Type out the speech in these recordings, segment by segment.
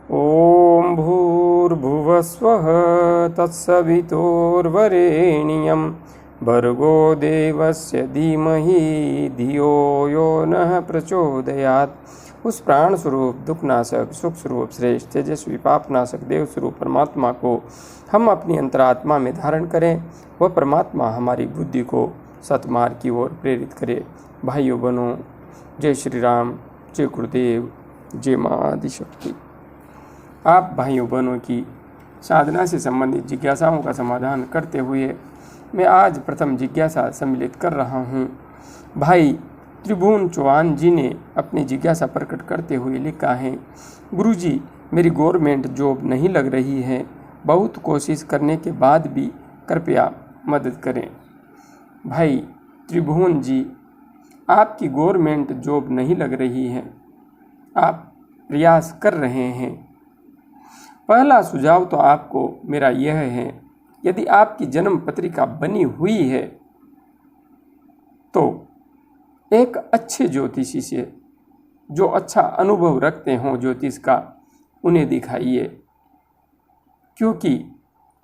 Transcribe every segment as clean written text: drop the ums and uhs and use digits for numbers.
ॐ भूर्भुवस्वः तत्सवितुर्वरेण्यं भर्गो देवस्य धीमहि धियो यो नः प्रचोदयात्। उस प्राण स्वरूप, दुखनाशक, सुख स्वरूप, श्रेष्ठ, तेजस्वी, पापनाशक देव स्वरूप परमात्मा को हम अपनी अंतरात्मा में धारण करें। वह परमात्मा हमारी बुद्धि को सतमार्ग की ओर प्रेरित करे। भाइयों बहनों, जय श्री राम, जय गुरुदेव, जय माँ आदिशक्ति। आप भाइयों बहनों की साधना से संबंधित जिज्ञासाओं का समाधान करते हुए मैं आज प्रथम जिज्ञासा सम्मिलित कर रहा हूँ। भाई त्रिभुवन चौहान जी ने अपनी जिज्ञासा प्रकट करते हुए लिखा है, गुरुजी, मेरी गवर्नमेंट जॉब नहीं लग रही है, बहुत कोशिश करने के बाद भी कृपया मदद करें। भाई त्रिभुवन जी, आपकी गवर्नमेंट जॉब नहीं लग रही है, आप प्रयास कर रहे हैं। पहला सुझाव तो आपको मेरा यह है, यदि आपकी जन्म पत्रिका बनी हुई है तो एक अच्छे ज्योतिषी से, जो अच्छा अनुभव रखते हों ज्योतिष का, उन्हें दिखाइए, क्योंकि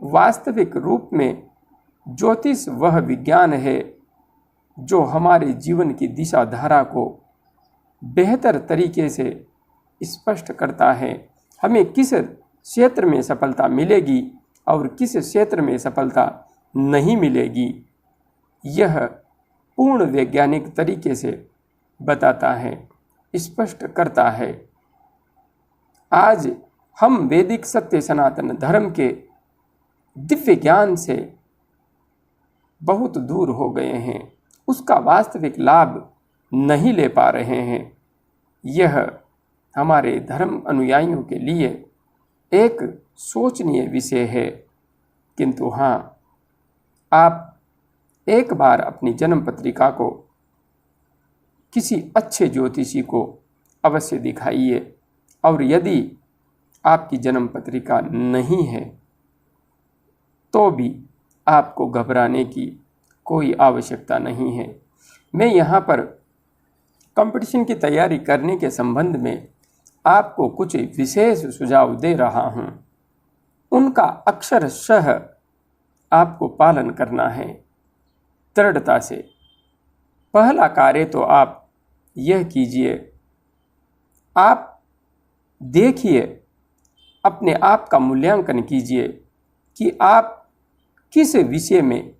वास्तविक रूप में ज्योतिष वह विज्ञान है जो हमारे जीवन की दिशा धारा को बेहतर तरीके से स्पष्ट करता है। हमें किस क्षेत्र में सफलता मिलेगी और किस क्षेत्र में सफलता नहीं मिलेगी, यह पूर्ण वैज्ञानिक तरीके से बताता है, स्पष्ट करता है। आज हम वैदिक सत्य सनातन धर्म के दिव्य ज्ञान से बहुत दूर हो गए हैं, उसका वास्तविक लाभ नहीं ले पा रहे हैं। यह हमारे धर्म अनुयायियों के लिए एक सोचनीय विषय है। किंतु हाँ, आप एक बार अपनी जन्म पत्रिका को किसी अच्छे ज्योतिषी को अवश्य दिखाइए, और यदि आपकी जन्म पत्रिका नहीं है तो भी आपको घबराने की कोई आवश्यकता नहीं है। मैं यहाँ पर कंपटीशन की तैयारी करने के संबंध में आपको कुछ विशेष सुझाव दे रहा हूँ, उनका अक्षरशः आपको पालन करना है दृढ़ता से। पहला कार्य तो आप यह कीजिए, आप देखिए, अपने आप का मूल्यांकन कीजिए कि आप किस विषय में,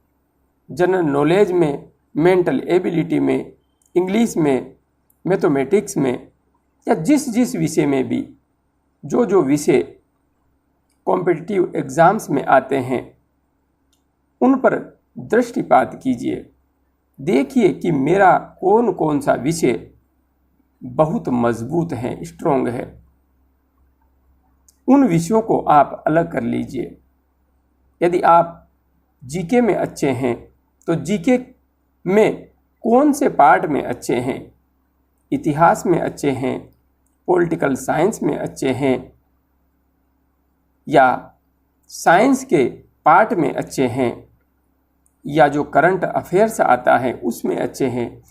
जनरल नॉलेज में, मेंटल एबिलिटी में, इंग्लिश में, मैथमेटिक्स में, या जिस विषय में भी जो विषय कॉम्पिटिटिव एग्ज़ाम्स में आते हैं, उन पर दृष्टिपात कीजिए। देखिए कि मेरा कौन कौन सा विषय बहुत मजबूत है, स्ट्रॉन्ग है। उन विषयों को आप अलग कर लीजिए। यदि आप जीके में अच्छे हैं तो जीके में कौन से पार्ट में अच्छे हैं, इतिहास में अच्छे हैं, पॉलिटिकल साइंस में अच्छे हैं, या साइंस के पार्ट में अच्छे हैं, या जो करंट अफेयर्स आता है उसमें अच्छे हैं,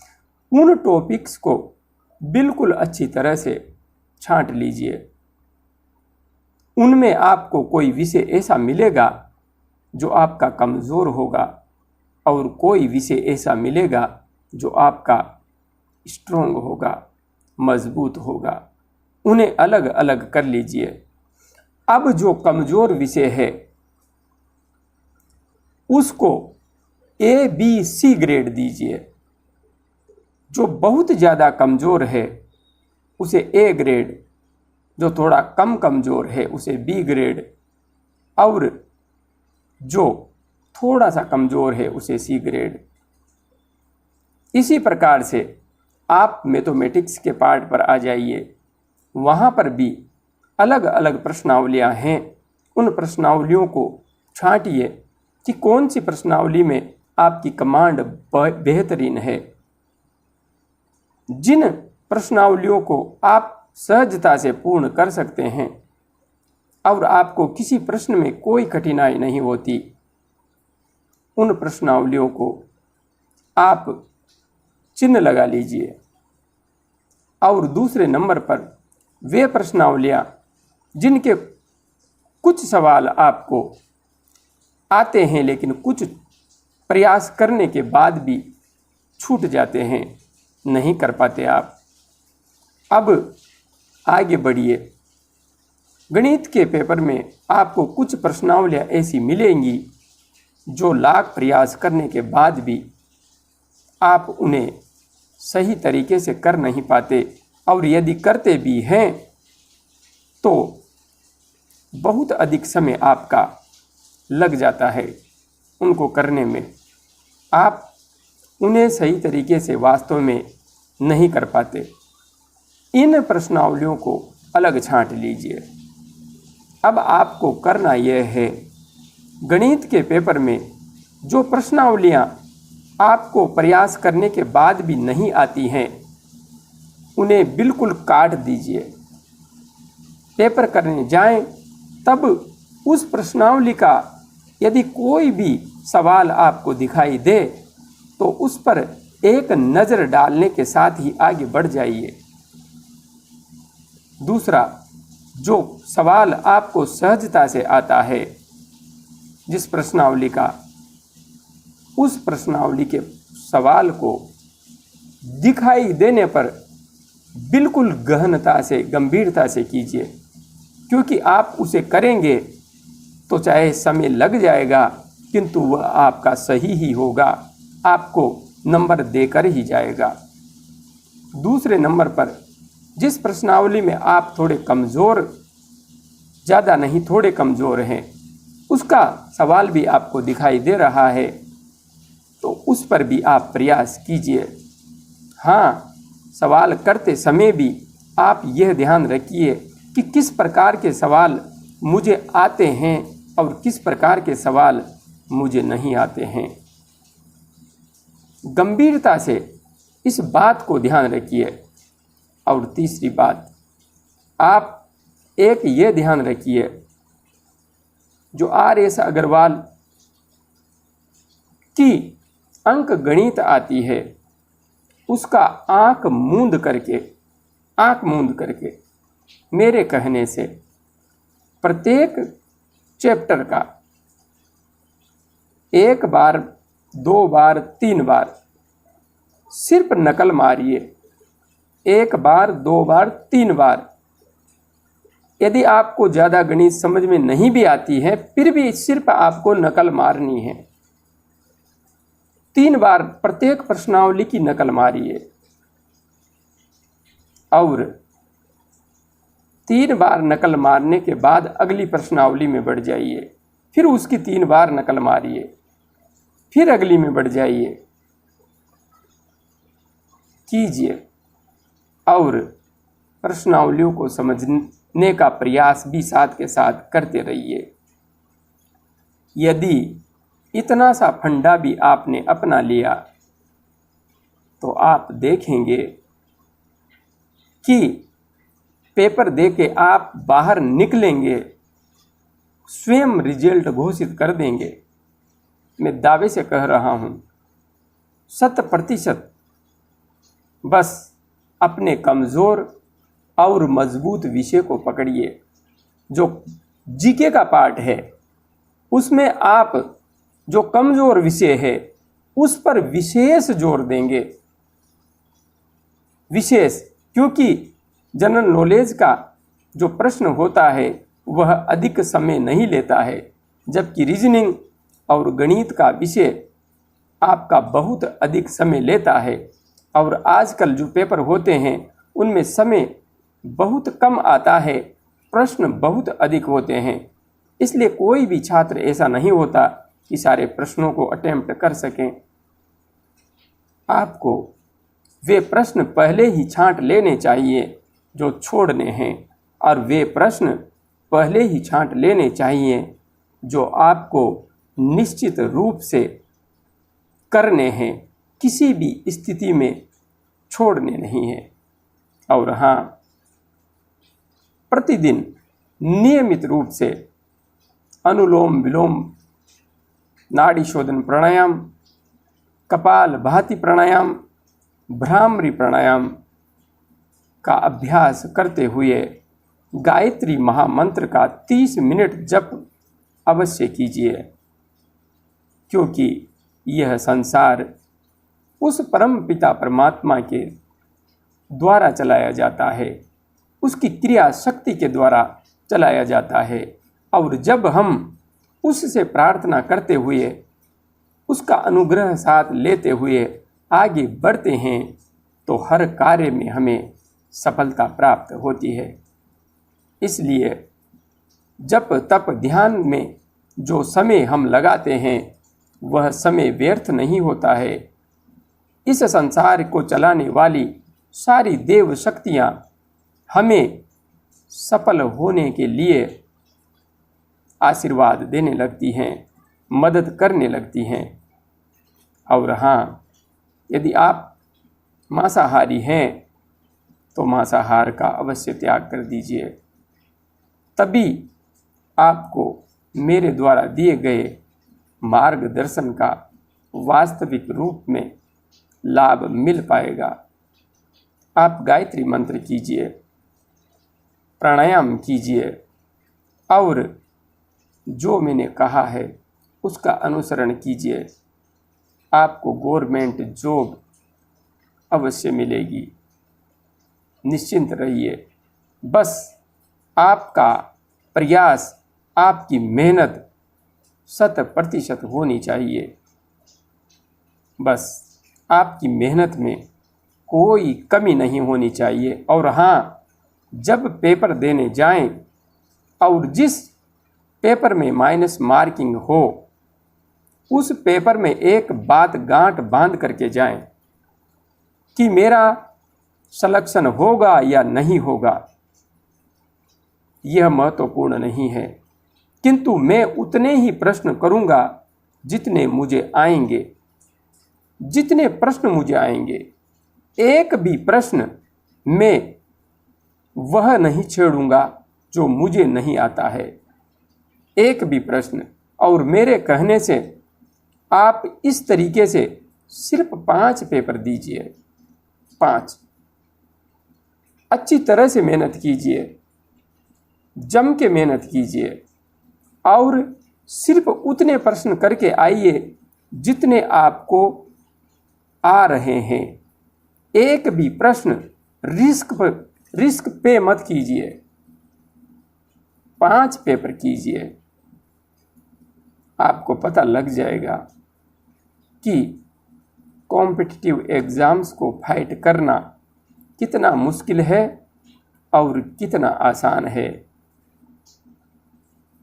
उन टॉपिक्स को बिल्कुल अच्छी तरह से छांट लीजिए। उनमें आपको कोई विषय ऐसा मिलेगा जो आपका कमज़ोर होगा, और कोई विषय ऐसा मिलेगा जो आपका स्ट्रॉन्ग होगा, मजबूत होगा। उन्हें अलग अलग कर लीजिए। अब जो कमज़ोर विषय है उसको ABC ग्रेड दीजिए। जो बहुत ज़्यादा कमज़ोर है उसे A ग्रेड, जो थोड़ा कम कमज़ोर है उसे B ग्रेड, और जो थोड़ा सा कमज़ोर है उसे C ग्रेड। इसी प्रकार से आप मैथमेटिक्स के पार्ट पर आ जाइए, वहाँ पर भी अलग अलग प्रश्नावलियाँ हैं। उन प्रश्नावलियों को छांटिए कि कौन सी प्रश्नावली में आपकी कमांड बेहतरीन है। जिन प्रश्नावलियों को आप सहजता से पूर्ण कर सकते हैं और आपको किसी प्रश्न में कोई कठिनाई नहीं होती, उन प्रश्नावलियों को आप चिन्ह लगा लीजिए। और दूसरे नंबर पर वे प्रश्नावलियाँ जिनके कुछ सवाल आपको आते हैं लेकिन कुछ प्रयास करने के बाद भी छूट जाते हैं, नहीं कर पाते आप। अब आगे बढ़िए। गणित के पेपर में आपको कुछ प्रश्नावलियाँ ऐसी मिलेंगी जो लाख प्रयास करने के बाद भी आप उन्हें सही तरीके से कर नहीं पाते, और यदि करते भी हैं तो बहुत अधिक समय आपका लग जाता है उनको करने में। आप उन्हें सही तरीके से वास्तव में नहीं कर पाते। इन प्रश्नावलियों को अलग छांट लीजिए। अब आपको करना यह है, गणित के पेपर में जो प्रश्नावलियाँ आपको प्रयास करने के बाद भी नहीं आती हैं उन्हें बिल्कुल काट दीजिए। पेपर करने जाएं तब उस प्रश्नावली का यदि कोई भी सवाल आपको दिखाई दे तो उस पर एक नज़र डालने के साथ ही आगे बढ़ जाइए। दूसरा, जो सवाल आपको सहजता से आता है जिस प्रश्नावली का, उस प्रश्नावली के सवाल को दिखाई देने पर बिल्कुल गहनता से, गंभीरता से कीजिए, क्योंकि आप उसे करेंगे तो चाहे समय लग जाएगा किंतु वह आपका सही ही होगा, आपको नंबर देकर ही जाएगा। दूसरे नंबर पर जिस प्रश्नावली में आप थोड़े कमज़ोर, ज़्यादा नहीं थोड़े कमज़ोर हैं, उसका सवाल भी आपको दिखाई दे रहा है तो उस पर भी आप प्रयास कीजिए। हाँ, सवाल करते समय भी आप यह ध्यान रखिए कि किस प्रकार के सवाल मुझे आते हैं और किस प्रकार के सवाल मुझे नहीं आते हैं। गंभीरता से इस बात को ध्यान रखिए। और तीसरी बात, आप एक ये ध्यान रखिए, जो RS अग्रवाल की अंक गणित आती है उसका आंख मूंद करके मेरे कहने से प्रत्येक चैप्टर का 1 बार, 2 बार, 3 बार सिर्फ नकल मारिए। 1 बार, 2 बार, 3 बार। यदि आपको ज़्यादा गणित समझ में नहीं भी आती है फिर भी सिर्फ आपको नकल मारनी है। 3 बार प्रत्येक प्रश्नावली की नकल मारिए और 3 बार नकल मारने के बाद अगली प्रश्नावली में बढ़ जाइए, फिर उसकी 3 बार नकल मारिए, फिर अगली में बढ़ जाइए, कीजिए और प्रश्नावलियों को समझने का प्रयास भी साथ के साथ करते रहिए। यदि इतना सा फंडा भी आपने अपना लिया तो आप देखेंगे कि पेपर देके आप बाहर निकलेंगे, स्वयं रिजल्ट घोषित कर देंगे। मैं दावे से कह रहा हूँ 100%। बस अपने कमज़ोर और मजबूत विषय को पकड़िए। जो जीके का पार्ट है उसमें आप जो कमज़ोर विषय है उस पर विशेष जोर देंगे, विशेष, क्योंकि जनरल नॉलेज का जो प्रश्न होता है वह अधिक समय नहीं लेता है, जबकि रीजनिंग और गणित का विषय आपका बहुत अधिक समय लेता है। और आजकल जो पेपर होते हैं उनमें समय बहुत कम आता है, प्रश्न बहुत अधिक होते हैं। इसलिए कोई भी छात्र ऐसा नहीं होता कि सारे प्रश्नों को अटेम्प्ट कर सकें। आपको वे प्रश्न पहले ही छांट लेने चाहिए जो छोड़ने हैं, और वे प्रश्न पहले ही छांट लेने चाहिए जो आपको निश्चित रूप से करने हैं, किसी भी स्थिति में छोड़ने नहीं है। और हाँ, प्रतिदिन नियमित रूप से अनुलोम विलोम, नाड़ी शोधन प्राणायाम, कपाल भाती प्राणायाम, भ्रामरी प्राणायाम का अभ्यास करते हुए गायत्री महामंत्र का 30 मिनट जप अवश्य कीजिए, क्योंकि यह संसार उस परम पिता परमात्मा के द्वारा चलाया जाता है, उसकी क्रिया शक्ति के द्वारा चलाया जाता है। और जब हम उससे प्रार्थना करते हुए, उसका अनुग्रह साथ लेते हुए आगे बढ़ते हैं तो हर कार्य में हमें सफलता प्राप्त होती है। इसलिए जप तप ध्यान में जो समय हम लगाते हैं वह समय व्यर्थ नहीं होता है। इस संसार को चलाने वाली सारी देव शक्तियाँ हमें सफल होने के लिए आशीर्वाद देने लगती हैं, मदद करने लगती हैं। और हाँ, यदि आप मांसाहारी हैं तो मांसाहार का अवश्य त्याग कर दीजिए, तभी आपको मेरे द्वारा दिए गए मार्गदर्शन का वास्तविक रूप में लाभ मिल पाएगा। आप गायत्री मंत्र कीजिए, प्राणायाम कीजिए और जो मैंने कहा है उसका अनुसरण कीजिए। आपको गवर्नमेंट जॉब अवश्य मिलेगी, निश्चिंत रहिए। बस आपका प्रयास, आपकी मेहनत 100% होनी चाहिए। बस आपकी मेहनत में कोई कमी नहीं होनी चाहिए। और हाँ, जब पेपर देने जाएं और जिस पेपर में माइनस मार्किंग हो, उस पेपर में एक बात गांठ बांध करके जाएं कि मेरा सिलेक्शन होगा या नहीं होगा, यह महत्वपूर्ण नहीं है, किंतु मैं उतने ही प्रश्न करूंगा जितने मुझे आएंगे। जितने प्रश्न मुझे आएंगे, एक भी प्रश्न मैं वह नहीं छेड़ूंगा जो मुझे नहीं आता है। एक भी प्रश्न। और मेरे कहने से आप इस तरीके से सिर्फ 5 पेपर दीजिए, 5। अच्छी तरह से मेहनत कीजिए, जम के मेहनत कीजिए और सिर्फ उतने प्रश्न करके आइए जितने आपको आ रहे हैं। एक भी प्रश्न रिस्क पे मत कीजिए, 5 पेपर कीजिए। आपको पता लग जाएगा कि कॉम्पिटिटिव एग्ज़ाम्स को फाइट करना कितना मुश्किल है और कितना आसान है।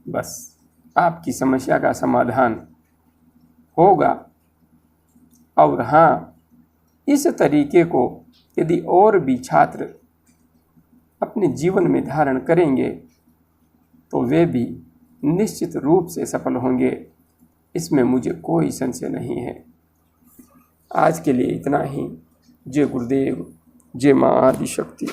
बस आपकी समस्या का समाधान होगा। और हाँ, इस तरीके को यदि और भी छात्र अपने जीवन में धारण करेंगे तो वे भी निश्चित रूप से सफल होंगे, इसमें मुझे कोई संशय नहीं है। आज के लिए इतना ही। जय गुरुदेव, जय माँ आदिशक्ति।